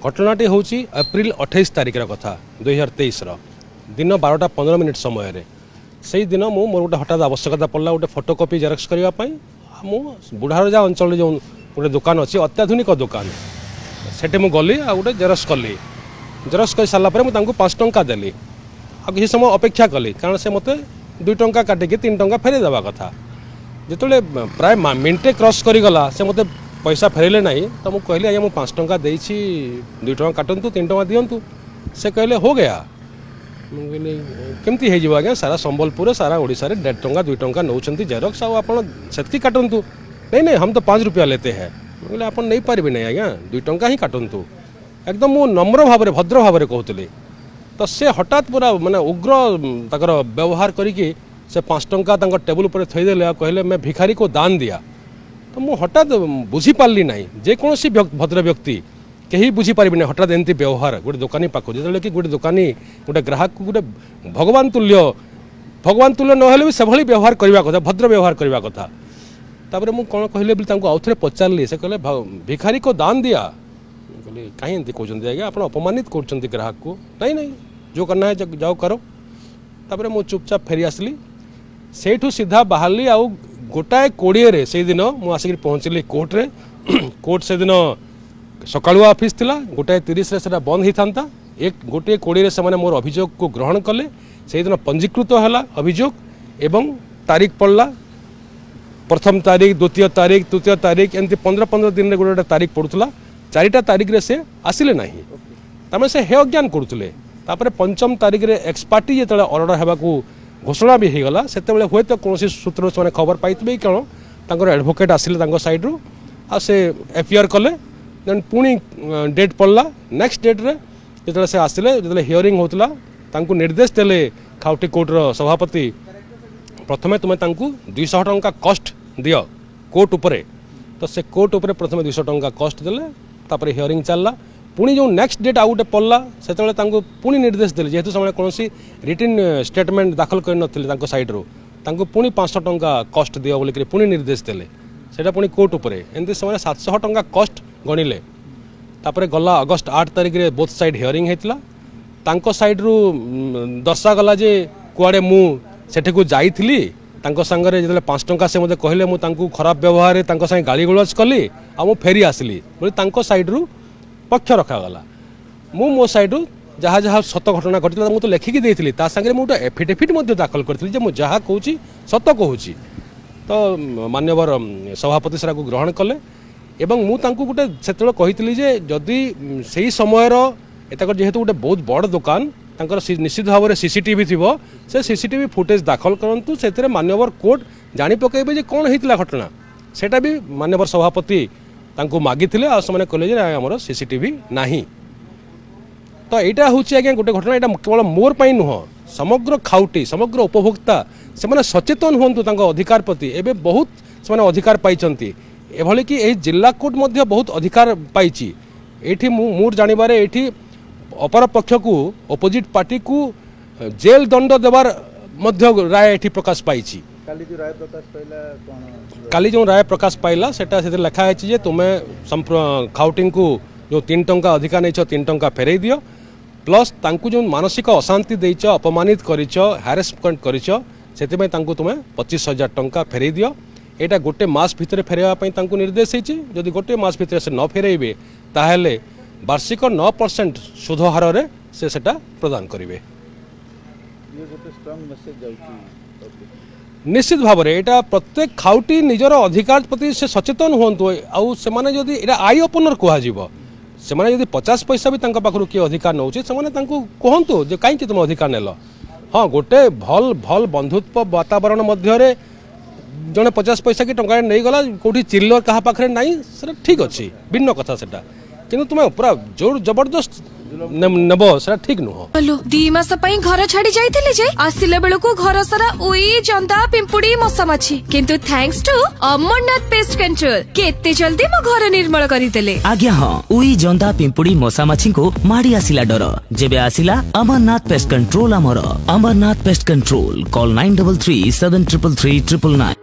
घटनाटी हूँ एप्रिल 28 तारिख कथा 2023 दिन 12:15 समय से दिन मु मोर गोटे हठात आवश्यकता पड़ा गोटे फोटोकॉपी जेरक्स करने मु बुढ़ारजा अंचल जो गोटे दुकान अच्छी अत्याधुनिक दुकान से गली आ गोटे जेरक्स कली जेरक्स कर सारापर मुझे 5 टंका देली आ किसी समय अपेक्षा कली कारण से मत 2 टंका काटिकी 3 टंका फेरे देवा कथा जिते प्राय मिनटे क्रॉस करीगला से मत पैसा फेरले ना तो मुझे कहली आज्ञा मुझे 5 टंका दे 2 टंका काटतु 3 टंका दिंतु से कहले हो गया केमती हो आज्ञा सारा संबलपुर सारा ओडिशा रे 1.5 टंका 2 टंका नौ जेरक्स आप से काटतु नहीं नहीं हम तो 5 रुपया लेते हैं बोले आप नहीं पारे नहीं आज्ञा 2 टंका ही काटतु एकदम मु नम्र भाव में भद्र भाव में कहते तो से हठात पूरा माने उग्र तकर व्यवहार करके से 5 टंका टेबुल पर थईदेले कहले मैं भिखारी को दान दिया तो मुझे हठात बुझीपारि ना जेकोसी भद्र व्यक्ति कहीं बुझीपारि ना हठात एमती व्यवहार गोटे दुकानी पाख जो कि गोटे दुकानी गोटे ग्राहक को गोटे भगवान तुल्य ना भी से व्यवहार करने कथा भद्र व्यवहार करने कथा तापर मुझे कौन कहले आउ थे पचारि से कहले भिखारी को दान दिया कहले कहीं एमती कहते आज्ञा आप अपमानित कर ग्राहक को नहीं नहीं जो करना है जाओ करो तापर मुझे चुपचाप फेरी आसली सेठू सीधा बाहरली आउ गोटाए 20 से दिन मुझे आसिक पहुँचली कोर्टे कोर्ट से दिन सकालुआ ऑफिस थिला 1:30 से बंद ही था एक 1:20 से मोर अभियोग को ग्रहण कले से दिन पंजीकृत है अभियोग एवं तारीख पड़ला प्रथम तारीख द्वितीय तारीख तृतीय तारीख एमती 15 दिन गोटे गोटे तारीख पड़ूला 4टा तारीख रे से आसिले ना तमें से हे अज्ञान करुले पंचम तारीख रे एक्सपार्टी जो ऑर्डर होगा घोषणा भी होगला से हे तो कौन सूत्र से खबर पाई कौन एडवोकेट आसिले साइड्रु से एफआईआर कले देन पुणी डेट पड़ला नेक्स्ट डेट रे जो से आसिले जो हियरिंग होता निर्देश देले खाउटी कोर्टर सभापति प्रथमे तुम 200 टंका कस्ट दियो कोर्ट उपरे तो से कोर्ट उपरे प्रथमे 200 टंका कस्ट देले तापर हियरिंग चलला पुणी जो नेक्स्ट डेट आउ गोटे पड़ला से पुणी निर्देश देले जेहेतु से कौन रिटन स्टेटमेंट दाखल कर नथिले साइड्रु पुणी 500 टंका कस्ट दियो बोलिक पुणी निर्देश देले सेटा पुणी कोर्ट उपरे एमती से 700 टंका कस्ट गणिले तापर गला अगस्त 8 तारिख रे बोथ साइड हियरिंग हेतिला तांको साइड्रु दर्शा गला जे कुआडे मु सेठी को जाइथिली तांको संगरे जदले 5 टंका से मते कहले मु तांको खराब व्यवहार रे तांको संग गाली गलज कली आ मु फेरी आसली बोली तांको साइड्रु पक्ष रखागला मु मो साइड्रु जहाँ जहाँ सत घटना घटला मुझे तो लेखिकी देती सागर मुझे एफिडेविट दाखल करी जे मुझे जहाँ कहूँ सत कहूँ तो मान्यवर सभापति सेरा को ग्रहण कले एवं मुझे गोटे से कही जदि से ही समय जेहेतु गोटे बहुत बड़ दुकान निश्चित भाव में सीसीटीवी थी से सीसीटीवी फुटेज दाखल करूँ से मान्यवर कोर्ट जानी पकेबे जे कौन होता घटना सेटा भी मान्यवर सभापति मागी से कहले आमर सीसीटीवी नाही तो यहाँ हूँ आज्ञा गोटे घटना यहाँ केवल मोर पर नुह समग्र खाउटी समग्र उपभोक्ता से सचेतन हूँ अधिकार प्रति एवं बहुत से अधिकार पाई एभली कि यही जिला कोर्ट मध्य बहुत अधिकार पाई ये मोर जानवर ये अपर पक्ष को अपोजिट पार्टी को जेल दंड देवार मध्य राय ये प्रकाश पाई काली जो राय प्रकाश पाइला सेटा से लिखाई जे तुम्हें खाउटी को जो 3 टंका अधिका नहीं 3 टंका फेरई दियो प्लस तांकु जो मानसिक अशांति देइछ अपमानित करिछ हारेसमेंट करिछ सेति तुम्हें 25,000 टंका फेरई दियो एटा गोटे मास भितर फेरवा निर्देश होती जदि गोटे मास भितर से न फेरइबे ताहेले वार्षिक 9% सुध हार रे से सेटा प्रदान करेंगे निश्चित भाव में यहाँ प्रत्येक खाउटी निजर अधिकार प्रति से सचेतन हूँ आउ से आई ओपनर कह से 50 पैसा भी पाखु किए अधिकार नौ से कहतु कहीं तुम अधिकार नेल हाँ गोटे भल भल बंधुत्व वातावरण मध्य जड़े 50 पैसा कि टंका नहीं गला कौटी चिल्लर क्या पाखे ना ठीक अच्छे भिन्न कथा सेटा किंतु तुम्हें पूरा जोर जबरदस्त नेब से ठीक नुह हेलो 2 मास पई घर छाड़ी जाइथिले जे आसिले बेल को घर सारा ओई जंदा पिंपुड़ी मसा माछी किंतु thanks to Amarnath pest control केते जल्दी मो घर निर्मल करी देले आज्ञा हां ओई जंदा पिंपुड़ी मसा माछी को माडी आसिला डर जेबे आसिला Amarnath pest control Amarnath pest control call 9337333999